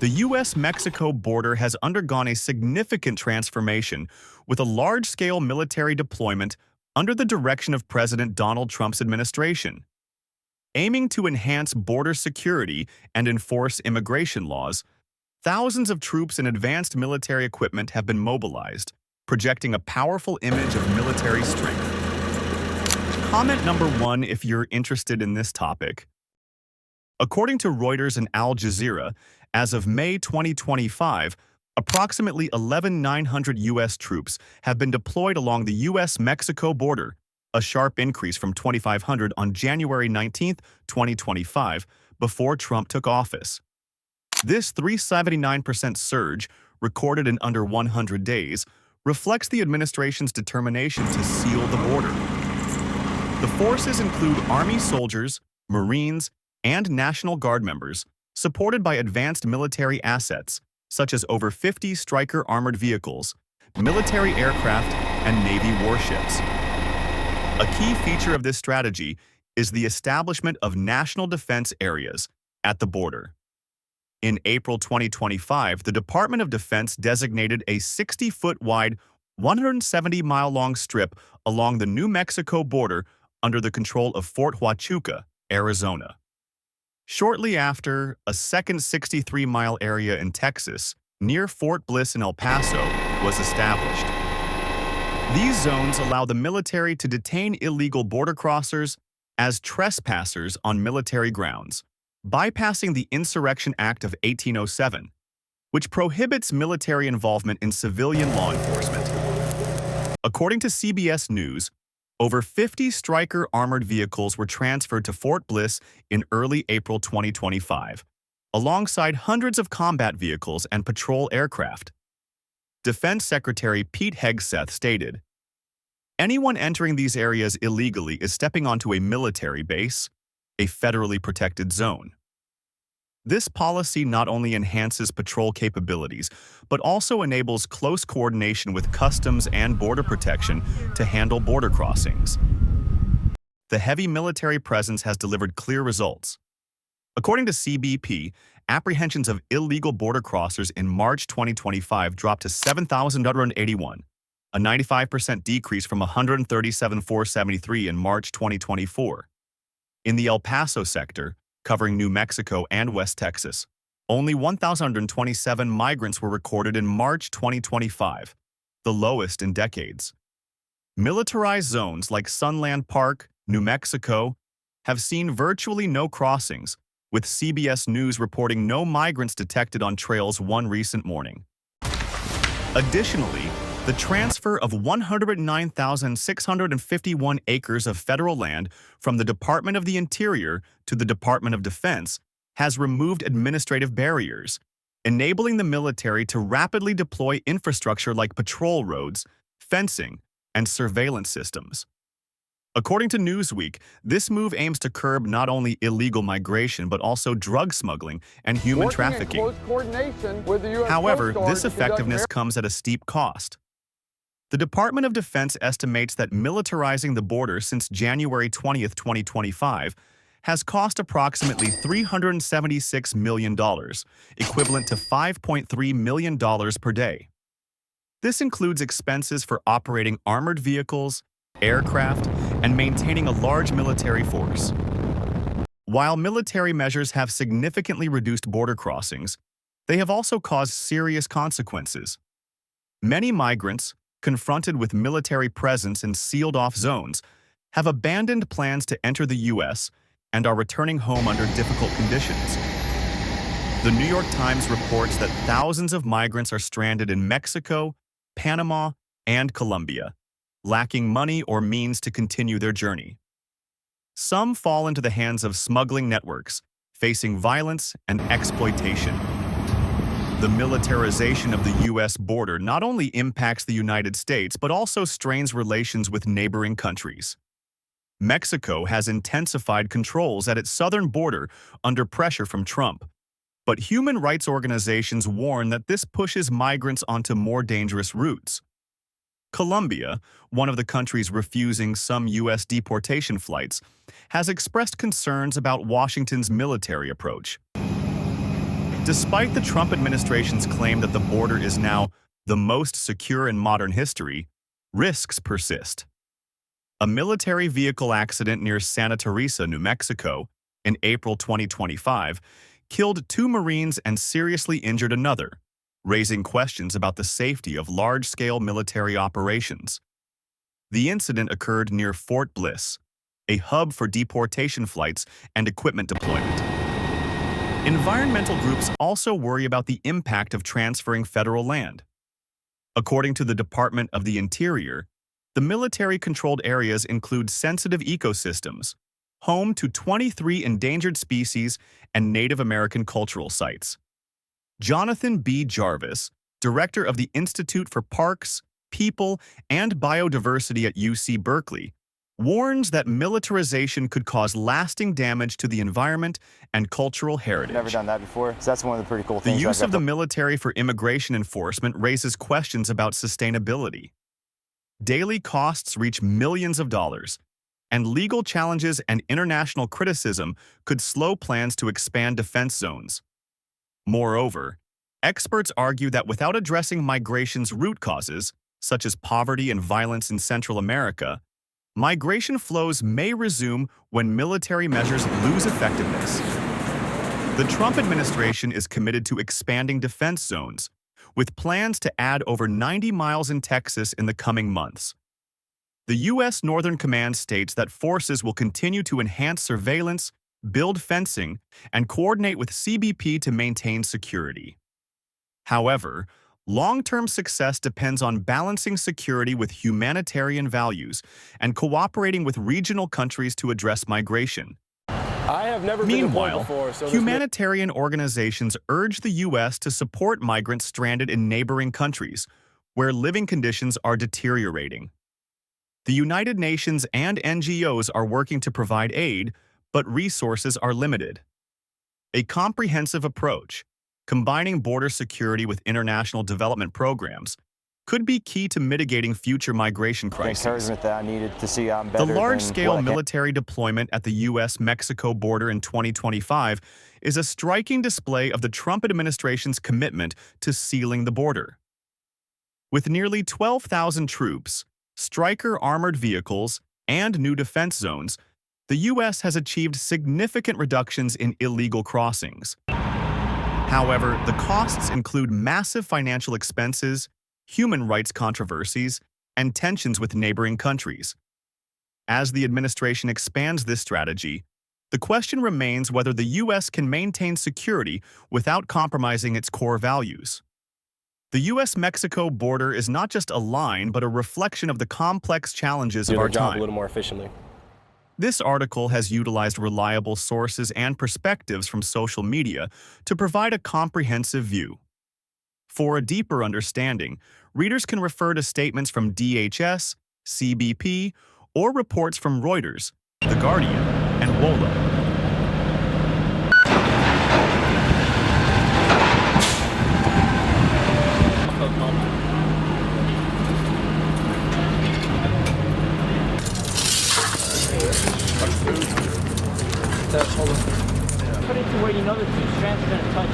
The U.S.-Mexico border has undergone a significant transformation with a large-scale military deployment under the direction of President Donald Trump's administration. Aiming to enhance border security and enforce immigration laws, thousands of troops and advanced military equipment have been mobilized, projecting a powerful image of military strength. Comment number 1 if you're interested in this topic. According to Reuters and Al Jazeera, as of May 2025, approximately 11,900 U.S. troops have been deployed along the U.S.-Mexico border, a sharp increase from 2,500 on January 19, 2025, before Trump took office. This 379% surge, recorded in under 100 days, reflects the administration's determination to seal the border. The forces include Army soldiers, Marines, and National Guard members, supported by advanced military assets, such as over 50 Stryker armored vehicles, military aircraft, and Navy warships. A key feature of this strategy is the establishment of national defense areas at the border. In April 2025, the Department of Defense designated a 60-foot-wide, 170-mile-long strip along the New Mexico border under the control of Fort Huachuca, Arizona. Shortly after, a second 63-mile area in Texas, near Fort Bliss in El Paso, was established. These zones allow the military to detain illegal border crossers as trespassers on military grounds, bypassing the Insurrection Act of 1807, which prohibits military involvement in civilian law enforcement. According to CBS News, over 50 Stryker armored vehicles were transferred to Fort Bliss in early April 2025, alongside hundreds of combat vehicles and patrol aircraft. Defense Secretary Pete Hegseth stated, "Anyone entering these areas illegally is stepping onto a military base, a federally protected zone." This policy not only enhances patrol capabilities, but also enables close coordination with Customs and Border Protection to handle border crossings. The heavy military presence has delivered clear results. According to CBP, apprehensions of illegal border crossers in March 2025 dropped to 7,181, a 95% decrease from 137,473 in March 2024. In the El Paso sector, covering New Mexico and West Texas, only 1,027 migrants were recorded in March 2025, the lowest in decades. Militarized zones like Sunland Park, New Mexico, have seen virtually no crossings, with CBS News reporting no migrants detected on trails one recent morning. Additionally, the transfer of 109,651 acres of federal land from the Department of the Interior to the Department of Defense has removed administrative barriers, enabling the military to rapidly deploy infrastructure like patrol roads, fencing, and surveillance systems. According to Newsweek, this move aims to curb not only illegal migration but also drug smuggling and human trafficking. However, this effectiveness comes at a steep cost. The Department of Defense estimates that militarizing the border since January 20, 2025, has cost approximately $376 million, equivalent to $5.3 million per day. This includes expenses for operating armored vehicles, aircraft, and maintaining a large military force. While military measures have significantly reduced border crossings, they have also caused serious consequences. Many migrants, confronted with military presence in sealed-off zones, have abandoned plans to enter the U.S. and are returning home under difficult conditions. The New York Times reports that thousands of migrants are stranded in Mexico, Panama, and Colombia, lacking money or means to continue their journey. Some fall into the hands of smuggling networks, facing violence and exploitation. The militarization of the U.S. border not only impacts the United States but also strains relations with neighboring countries. Mexico has intensified controls at its southern border under pressure from Trump, but human rights organizations warn that this pushes migrants onto more dangerous routes. Colombia, one of the countries refusing some U.S. deportation flights, has expressed concerns about Washington's military approach. Despite the Trump administration's claim that the border is now the most secure in modern history, risks persist. A military vehicle accident near Santa Teresa, New Mexico, in April 2025, killed 2 Marines and seriously injured another, raising questions about the safety of large-scale military operations. The incident occurred near Fort Bliss, a hub for deportation flights and equipment deployment. Environmental groups also worry about the impact of transferring federal land. According to the Department of the Interior, the military-controlled areas include sensitive ecosystems, home to 23 endangered species and Native American cultural sites. Jonathan B. Jarvis, director of the Institute for Parks, People, and Biodiversity at UC Berkeley, warns that militarization could cause lasting damage to the environment and cultural heritage. Never done that before, so that's one of the pretty cool The things. use of the military for immigration enforcement raises questions about sustainability. Daily costs reach millions of dollars, and legal challenges and international criticism could slow plans to expand defense zones. Moreover, experts argue that without addressing migration's root causes, such as poverty and violence in Central America, migration flows may resume when military measures lose effectiveness. The Trump administration is committed to expanding defense zones, with plans to add over 90 miles in Texas in the coming months. The U.S. Northern Command states that forces will continue to enhance surveillance, build fencing, and coordinate with CBP to maintain security. However, long-term success depends on balancing security with humanitarian values and cooperating with regional countries to address migration. I have never been Meanwhile, before, so humanitarian organizations urge the U.S. to support migrants stranded in neighboring countries, where living conditions are deteriorating. The United Nations and NGOs are working to provide aid, but resources are limited. A comprehensive approach, combining border security with international development programs, could be key to mitigating future migration crises. Encouragement that I needed to see I'm better. The large-scale military deployment at the U.S.-Mexico border in 2025 is a striking display of the Trump administration's commitment to sealing the border. With nearly 12,000 troops, Stryker armored vehicles, and new defense zones, the U.S. has achieved significant reductions in illegal crossings. However, the costs include massive financial expenses, human rights controversies, and tensions with neighboring countries. As the administration expands this strategy, the question remains whether the U.S. can maintain security without compromising its core values. The U.S.-Mexico border is not just a line, but a reflection of the complex challenges of our time. A little more efficiently. This article has utilized reliable sources and perspectives from social media to provide a comprehensive view. For a deeper understanding, readers can refer to statements from DHS, CBP, or reports from Reuters, The Guardian, and WOLA. Hold on. Put it to where you know the two strands are going to touch.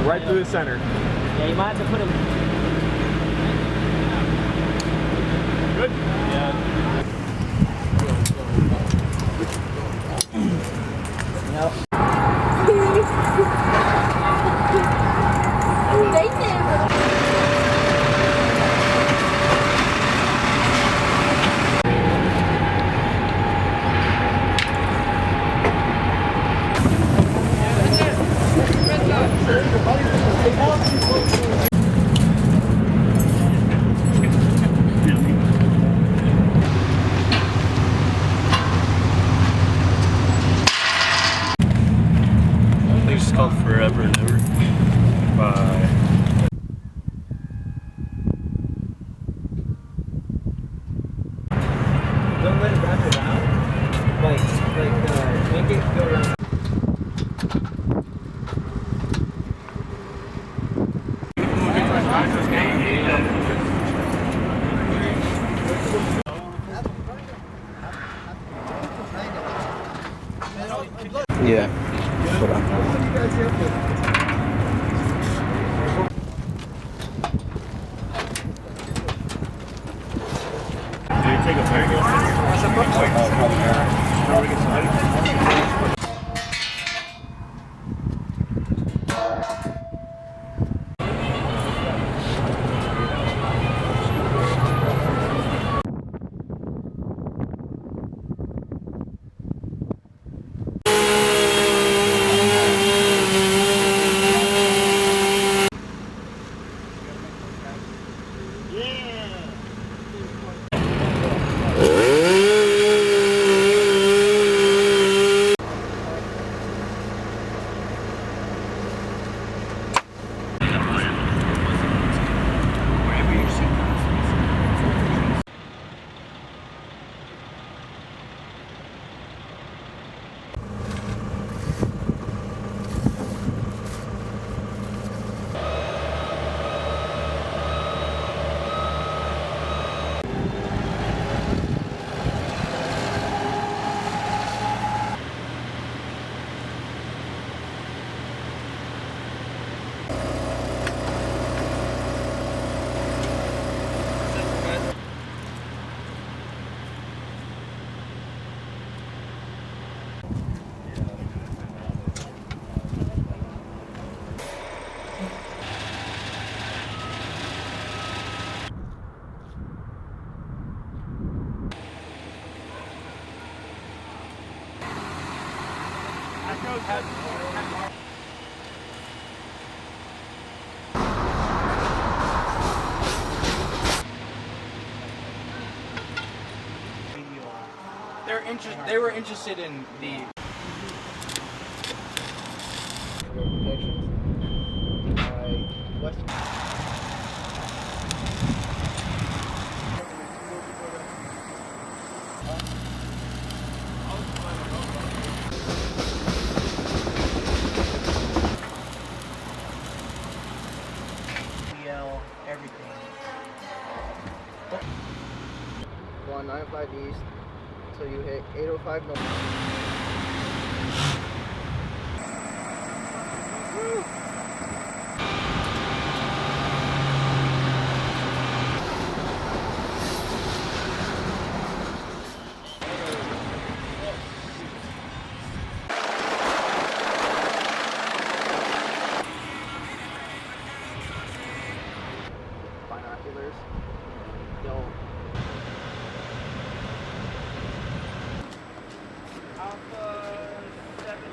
Right through the center. Yeah, you might have to put them. Good? Yeah. They just called forever and ever. Bye. Don't let it wrap around. Make it go around. Yeah. They were interested in the everything. 195 east until you hit 805 north. Binoculars. Don't. Alpha 7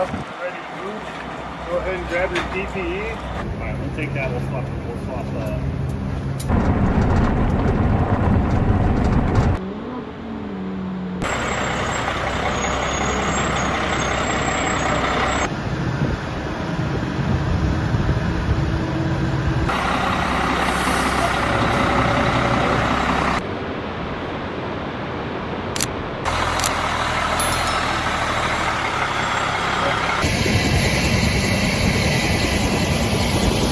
up, ready to move. Go ahead and grab your PPE. All right, we'll take that. We'll swap.